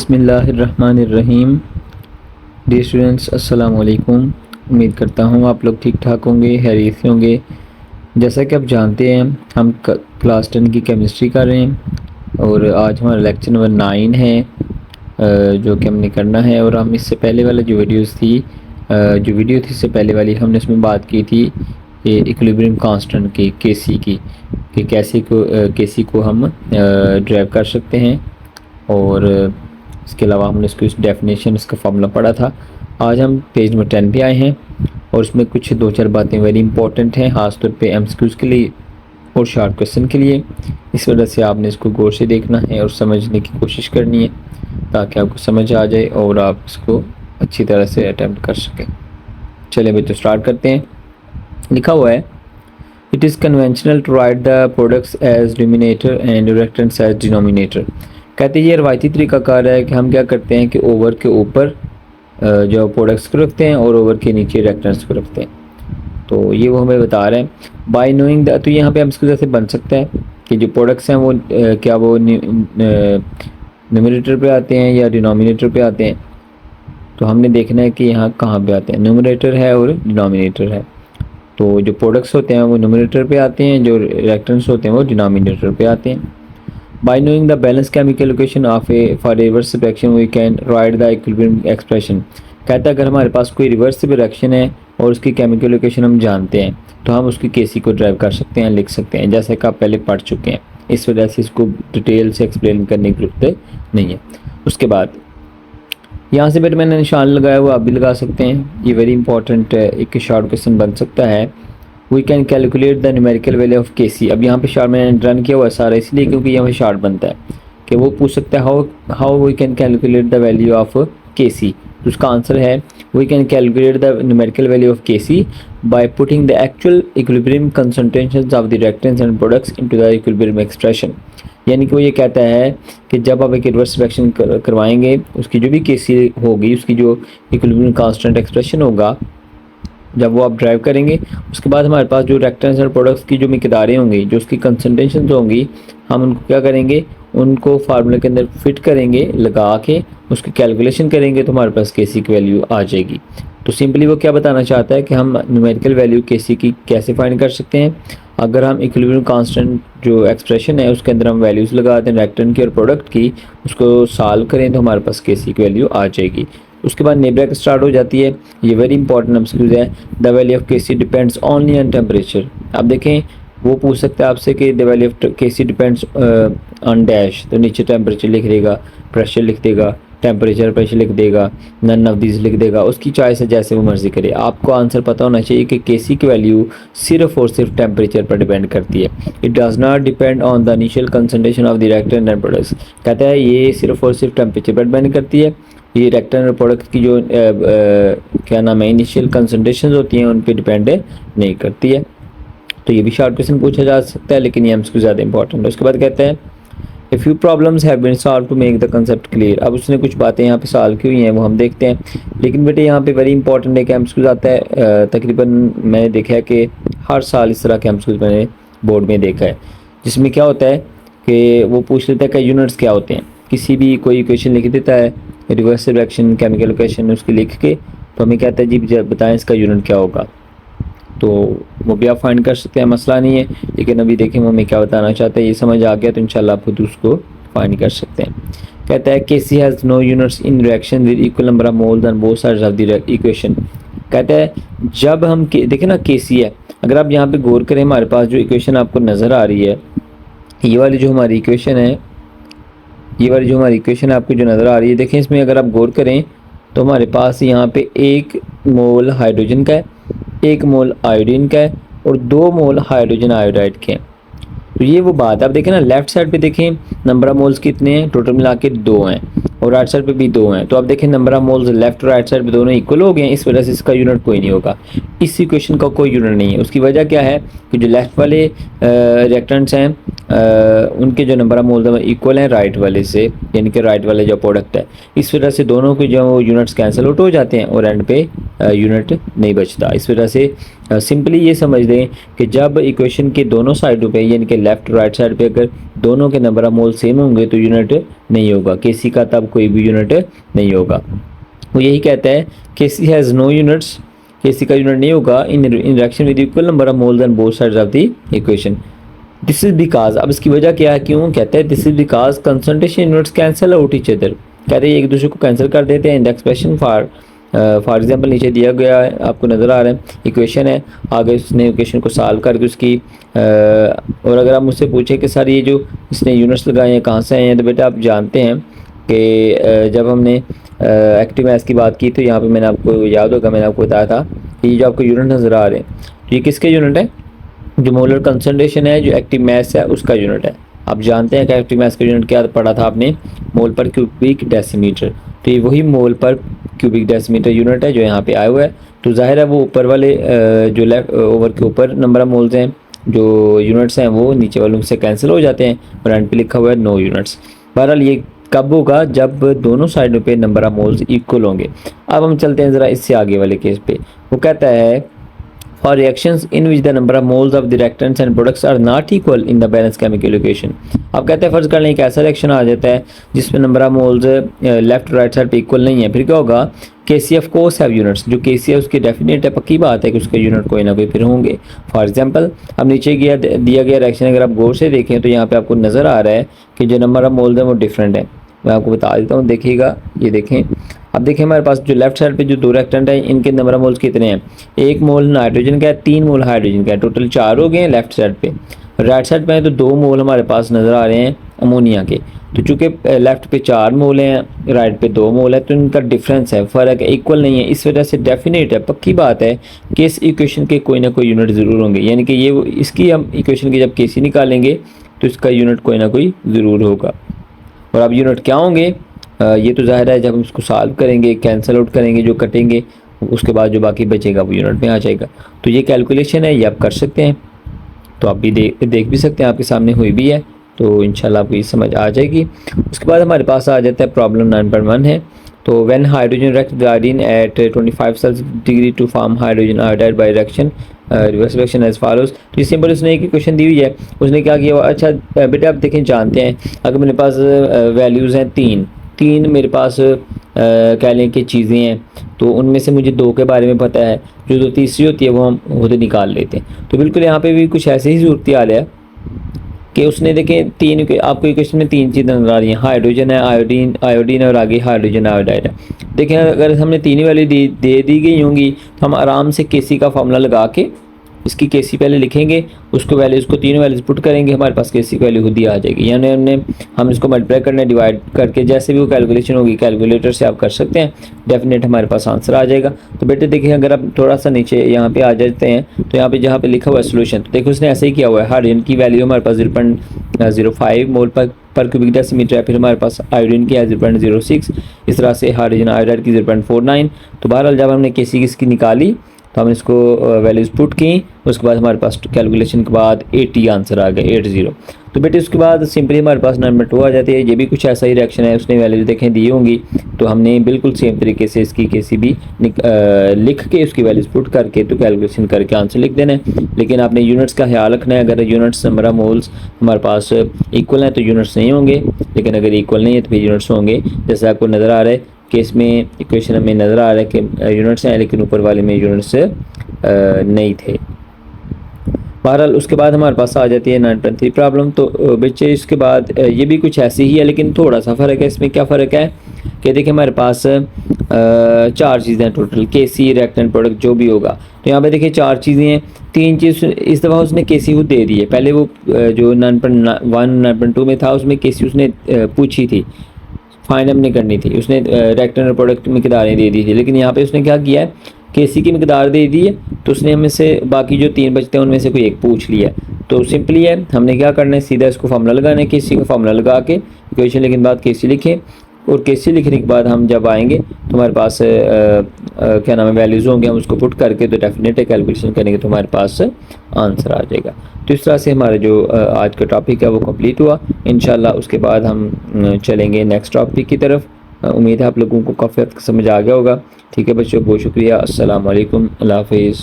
बिस्मिल्लाहिर्रहमानिर्रहीम। Dear students, अस्सलाम वालेकुम। उम्मीद करता हूँ आप लोग ठीक ठाक होंगे, खैरियत से होंगे। जैसा कि आप जानते हैं, हम क्लास 10 की केमिस्ट्री कर रहे हैं और आज हमारा लेक्चर नंबर 9 है जो कि हमने करना है। और हम इससे पहले वाला जो वीडियो थी इससे पहले वाली, हमने उसमें बात की थी इक्विलिब्रियम कांस्टेंट की, केसी की, कि केसी को हम ड्राइव कर सकते हैं। और इसके अलावा हमने इसको डेफिनेशन, इसका फार्मूला पढ़ा था। आज हम पेज नंबर 10 पे आए हैं और उसमें कुछ 2-4 बातें वेरी इंपॉर्टेंट हैं, ख़ासतौर पे एमसीक्यूज़ के लिए और शॉर्ट क्वेश्चन के लिए। इस वजह से आपने इसको गौर से देखना है और समझने की कोशिश करनी है ताकि आपको समझ आ जाए और आप इसको अच्छी तरह से अटैम्प्ट कर सकें। चलिए भाई, तो स्टार्ट करते हैं। लिखा हुआ है, it is conventional to write the products as denominator and reactants as denominator. कहते हैं ये रवायती तरीक़ाकार है कि हम क्या करते हैं कि ओवर के ऊपर जो प्रोडक्ट्स को रखते हैं और ओवर के नीचे रिएक्टेंट्स को रखते हैं। तो ये वो हमें बता रहे हैं बाय नोइंग द। तो यहाँ पे हम इसको जैसे बन सकता है कि जो प्रोडक्ट्स हैं वो क्या वो न्यूमरेटर पे आते हैं या डिनोमिनेटर पे आते हैं। तो हमने देखना है कि यहाँ कहाँ पे आते हैं, न्यूमरेटर है और डिनोमिनेटर है। तो जो प्रोडक्ट्स होते हैं वो न्यूमरेटर पे आते हैं, जो रिएक्टेंट्स होते हैं वो डिनोमिनेटर पे आते हैं। By knowing the balanced chemical equation of for reverse reaction we can write the equilibrium expression। कहता है अगर हमारे पास कोई रिवर्सिबल रिएक्शन है और उसकी केमिकल इक्वेशन हम जानते हैं तो हम उसकी केसी को ड्राइव कर सकते हैं, लिख सकते हैं, जैसे कि आप पहले पढ़ चुके हैं। इस वजह से इसको डिटेल से एक्सप्लेन करने की जरूरत नहीं है। उसके बाद यहाँ से फिर मैंने निशान लगाया हुआ, आप भी लगा सकते हैं। ये वेरी इंपॉर्टेंट एक शॉर्ट क्वेश्चन बन सकता है। We can calculate the numerical value of K C. अब यहाँ पे शार्ट मैंने रन किया हुआ सारा इसलिए क्योंकि यहाँ पे शार्ट बनता है कि वो पूछ सकता है how we can calculate the value of K C. तो उसका आंसर है we can calculate the numerical value of K C by putting the actual equilibrium concentrations of the reactants and products into the equilibrium expression. यानी कि वो ये कहता है कि जब आप एक रिवर्स रिएक्शन करवाएंगे, उसकी जो भी के सी होगी, उसकी जो इक्विलिब्रियम कांस्टेंट एक्सप्रेशन होगा, जब वो आप ड्राइव करेंगे, उसके बाद हमारे पास जो रिएक्टेंट्स और प्रोडक्ट्स की जो मिकदारें होंगी, जो उसकी कंसंट्रेशन होंगी, हम उनको क्या करेंगे, उनको फार्मूले के अंदर फिट करेंगे, लगा के उसकी कैलकुलेशन करेंगे तो हमारे पास केसी की वैल्यू आ जाएगी। तो सिंपली वो क्या बताना चाहता है कि हम न्यूमेरिकल वैल्यू केसी की कैसे फाइंड कर सकते हैं। अगर हम इक्विलिब्रियम कांस्टेंट जो एक्सप्रेशन है उसके अंदर हम वैल्यूज़ लगा दें रिएक्टेंट की और प्रोडक्ट की, उसको सॉल्व करें तो हमारे पास केसी की वैल्यू आ जाएगी। उसके बाद नेब्रेक स्टार्ट हो जाती है। ये वेरी इंपॉर्टेंट एमसीक्यू है। The value of KC depends only on temperature. आप देखें वो पूछ सकता है आपसे कि the value of KC depends on dash, तो नीचे टेम्परेचर लिख देगा, प्रेशर लिख देगा, टेम्परेचर प्रेशर लिख देगा, नन ऑफ दीज लिख देगा। उसकी चॉइस है, जैसे वो मर्जी करे। आपको आंसर पता होना चाहिए कि केसी की वैल्यू सिर्फ और सिर्फ टेम्परेचर पर डिपेंड करती है। It does not depend on the initial concentration of the reactant and products. कहता है ये सिर्फ और सिर्फ टेम्परेचर पर डिपेंड करती है। ये रिएक्टेंट और प्रोडक्ट की जो क्या नाम है, इनिशियल कंसंट्रेशन होती हैं, उन पे डिपेंड नहीं करती है। तो ये भी शॉर्ट क्वेश्चन पूछा जा सकता है, लेकिन ये हमको ज़्यादा इंपॉर्टेंट है। उसके बाद कहते हैं a few problems have been solve to make the concept clear. अब उसने कुछ बातें यहाँ पे सॉल्व की हुई हैं, वो हम देखते हैं। लेकिन बेटे यहाँ पे वेरी इंपॉर्टेंट है कि हमको आता है, तकरीबन मैंने देखा है कि हर साल इस तरह के हमको मैंने बोर्ड में देखा है, जिसमें क्या होता है कि वो पूछ लेता है कि यूनिट्स क्या होते हैं। किसी भी कोई इक्वेशन लिख देता है, रिवर्स रिएक्शन केमिकल इक्वेशन, उसकी लिख के तो हमें कहता है जी बताएं इसका यूनिट क्या होगा। तो वो भी आप फाइंड कर सकते हैं, मसला नहीं है। लेकिन अभी देखें वो हमें क्या बताना चाहता है, ये समझ आ गया तो इंशाल्लाह आप खुद उसको फाइंड कर सकते हैं। कहता है KC has no units in reaction with equal number of moles on both sides of the equation. कहता है जब हम देखें ना केसी है, अगर आप यहाँ पे गौर करें, हमारे पास जो इक्वेशन आपको नज़र आ रही है, ये वाली जो हमारी इक्वेशन है, ये वाली जो हमारी इक्वेशन आपको जो नज़र आ रही है, देखें इसमें अगर आप गौर करें तो हमारे पास यहाँ पे 1 मोल हाइड्रोजन का है, 1 मोल आयोडीन का है और 2 मोल हाइड्रोजन आयोडाइड के हैं। तो ये वो बात है। आप देखें ना, लेफ्ट साइड पे देखें नंबर ऑफ मोल्स कितने हैं, टोटल मिला के 2 हैं, और राइट साइड पे भी 2 हैं। तो आप देखें नंबर ऑफ मोल्स लेफ्ट और राइट साइड पे दोनों इक्वल हो गए हैं, इस वजह से इसका यूनिट कोई नहीं होगा। इस इक्वेशन का कोई यूनिट नहीं है। उसकी वजह क्या है कि जो लेफ्ट वाले रिएक्टेंट्स हैं उनके जो नंबर ऑफ मोल्स हैं इक्वल हैं राइट वाले से, यानी कि राइट वाले जो प्रोडक्ट है। इस वजह से दोनों के जो यूनिट्स कैंसिल आउट हो जाते हैं और एंड पे यूनिट नहीं बचता। इस वजह से सिंपली ये समझ लें कि जब इक्वेशन के दोनों साइडों पे यानी कि लेफ्ट राइट साइड पे अगर दोनों के नंबर ऑफ मोल सेम होंगे तो यूनिट नहीं होगा, केसी का तब कोई भी यूनिट नहीं होगा। वो यही कहता है KC has no units, KC का यूनिट नहीं होगा in reaction with equal number of moles on both sides of the equation. This is because, अब इसकी वजह क्या है, क्यों कहते हैं this is because concentration units cancel out each other, कहते हैं एक दूसरे को कैंसिल कर देते हैं in the expression for example नीचे दिया गया है, आपको नज़र आ रहा है इक्वेशन है, आगे उसने इक्वेशन को सॉल्व करके उसकी और अगर आप मुझसे पूछे कि सर ये जो इसने यूनिट्स लगाए हैं कहाँ से आए हैं, तो बेटा आप जानते हैं कि जब हमने एक्टिव मैथ्स की बात की तो यहाँ पे मैंने आपको याद होगा मैंने आपको बताया था कि ये जो आपको यूनिट नज़र आ रहे हैं तो ये किसके यूनिट है, जो मोलर कंसंट्रेशन है, जो एक्टिव मैथ्स है उसका यूनिट है। आप जानते हैं कि एक्टिव मैथ्स का यूनिट क्या पढ़ा था आपने, मोल पर क्यूबिक डेसीमीटर, तो ये वही मोल पर क्यूबिक डेसीमीटर यूनिट है जो यहाँ पे आया हुआ है। तो जाहिर है वो ऊपर वाले जो लेफ्ट ओवर के ऊपर नंबर ऑफ मोल्स हैं, जो यूनिट्स हैं वो नीचे वालों से कैंसिल हो जाते हैं और एंड पे लिखा हुआ है नो यूनिट्स। बहरहाल ये कब होगा, जब दोनों साइडों पे नंबर ऑफ मोल्स इक्वल होंगे। अब हम चलते हैं ज़रा इससे आगे वाले केस पे। वो कहता है for reactions in which the number of moles of the reactants and products are not equal in the balanced chemical equation। अब कहते हैं फ़र्ज़ कर लें एक ऐसा रिएक्शन आ जाता है जिसमें number of moles left right side पे इक्वल नहीं है, फिर क्या होगा, केसी ऑफ कोर्स हैव यूनिट्स, जो केसी है उसकी डेफिनेट है, पक्की बात है कि उसके यूनिट कोई ना कोई फिर होंगे। फॉर एग्जांपल अब नीचे दिया गया रिएक्शन अगर आप गौर से देखें तो यहाँ पे आपको नज़र आ रहा है कि जो नंबर ऑफ मोल्स हैं वो डिफरेंट है। मैं आपको बता देता हूँ, देखिएगा, ये देखें, अब देखिए हमारे पास जो लेफ्ट साइड पे जो दो रिएक्टेंट हैं इनके नंबर ऑफ मोल्स कितने हैं, एक मोल नाइट्रोजन का है, 3 मोल हाइड्रोजन का है, टोटल 4 हो गए हैं लेफ्ट साइड पे। राइट साइड पे है तो 2 मोल हमारे पास नज़र आ रहे हैं अमोनिया के, तो चूँकि लेफ्ट पे 4 मोल हैं राइट पे 2 मोल है तो इनका डिफरेंस है, फ़र्क है, इक्वल नहीं है। इस वजह से डेफिनेट है, पक्की बात है कि इस इक्वेशन के कोई ना कोई यूनिट ज़रूर होंगे, यानी कि ये इसकी हम इक्वेशन की जब केसी निकालेंगे तो इसका यूनिट कोई ना कोई ज़रूर होगा। और अब यूनिट क्या होंगे, ये तो ज़ाहिर है जब हम इसको सॉल्व करेंगे, कैंसिल आउट करेंगे, जो कटेंगे उसके बाद जो बाकी बचेगा वो यूनिट में आ जाएगा। तो ये कैलकुलेशन है, ये आप कर सकते हैं, तो आप भी देख भी सकते हैं, आपके सामने हुई भी है, तो इंशाल्लाह आपको ये समझ आ जाएगी। उसके बाद हमारे पास आ जाता है प्रॉब्लम 9.1 है। तो when hydrogen react with iodine at 25 Celsius degree to form hydrogen iodide by reaction reverse reaction as follows. तो ये सिंपल उसने एक क्वेश्चन दी हुई है, उसने क्या किया, अच्छा बेटा आप देखें जानते हैं अगर मेरे पास वैल्यूज़ हैं तीन मेरे पास कह लें कि चीज़ें हैं, तो उनमें से मुझे 2 के बारे में पता है, जो तीसरी होती है वो हम खुद निकाल लेते हैं। तो बिल्कुल यहाँ पे भी कुछ ऐसे ही सूरत हाल है कि उसने देखें आपको इक्वेशन में 3 चीज़ें नजर आ रही हैं, हाइड्रोजन है, आयोडीन और आगे हाइड्रोजन आयोडाइड है। देखें अगर हमने 3 वैल्यू दे दी गई होंगी तो हम आराम से केसी का फॉर्मूला लगा के इसकी केसी पहले लिखेंगे, उसको वैल्यूज़ को 3 वैल्यूज़ पुट करेंगे, हमारे पास केसी की वैल्यू खुद ही आ जाएगी। यानी हम इसको मल्टीप्लाई करना है डिवाइड करके, जैसे भी वो कैलकुलेशन होगी कैलकुलेटर से आप कर सकते हैं, डेफिनेट हमारे पास आंसर आ जाएगा। तो बेटे देखिए अगर आप थोड़ा सा नीचे यहाँ पे आ जाते हैं तो यहाँ पे जहाँ पे लिखा हुआ है सोल्यूशन, तो देखो उसने ऐसे ही किया हुआ है, हाइड्रोजन की वैल्यू हमारे पास 0.05 मोल पर क्यूबिक डेसीमीटर है, फिर हमारे पास आयोडीन की है 0.06, इस तरह से हाइड्रोजन आयोडाइड की 0.49। तो बहरहाल जब हमने केसी इसकी निकाली तो हमने इसको वैल्यूज़ पुट की, उसके बाद हमारे पास कैलकुलेशन के बाद 80 आंसर आ गया, 80। तो बेटे उसके बाद सिंपली हमारे पास नंबर 2 आ जाती है। ये भी कुछ ऐसा ही रिएक्शन है, उसने वैल्यूज़ देखें दी होंगी, तो हमने बिल्कुल सेम तरीके से इसकी केसी भी लिख के उसकी वैल्यूज़ पुट करके तो कैलकुलेशन करके आंसर लिख देना है। लेकिन आपने यूनिट्स का ख्याल रखना है, अगर यूनिट्स नंबर ऑफ मोल्स हमारे पास इक्वल हैं तो यूनिट्स नहीं होंगे, लेकिन अगर इक्वल नहीं है तो फिर यूनिट्स होंगे। जैसे आपको नज़र आ रहा है कि इसमें इक्वेशन में नज़र आ रहा है कि यूनिट्स हैं लेकिन ऊपर वाले में यूनिट्स नहीं थे। बहरहाल उसके बाद हमारे पास आ जाती है 9.3 प्रॉब्लम। तो बच्चे इसके बाद ये भी कुछ ऐसी ही है लेकिन थोड़ा सा फ़र्क है। इसमें क्या फ़र्क है कि देखिए हमारे पास 4 चीज़ें हैं टोटल, केसी रिएक्टेंट प्रोडक्ट जो भी होगा। तो यहाँ पे देखिए 4 चीज़ें हैं, 3 चीज़ इस दफ़ा उसने केसी को दे दी है। पहले वो जो 9.1 9.2 में था उसमें केसी उसने पूछी थी, फाइंड हमने करनी थी, उसने रिएक्टेंट प्रोडक्ट मिकदारें दे दी थी। लेकिन यहाँ पे उसने क्या किया है, केसी की मिकदार दे दी है, तो उसने हमें से बाकी जो 3 बचते हैं उनमें से कोई एक पूछ लिया। तो सिंपली है, हमने क्या करना है, सीधा इसको फार्मूला लगाना है, केसी का फार्मूला लगा के इक्वेशन लिखने के बाद केसी लिखें, और केसी लिखने के बाद हम जब आएंगे तो हमारे पास क्या नाम है वैल्यूज़ होंगे, हम उसको पुट करके तो डेफिनेटली कैलकुलेशन करेंगे तो हमारे पास आंसर आ जाएगा। तो इस तरह से हमारा जो आज का टॉपिक है वो कंप्लीट हुआ। इंशाल्लाह उसके बाद हम चलेंगे नेक्स्ट टॉपिक की तरफ। उम्मीद है आप लोगों को काफ़ी हद तक समझ आ गया होगा। ठीक है बच्चों, बहुत शुक्रिया। अस्सलाम वालेकुम, अल्लाह हाफिज़।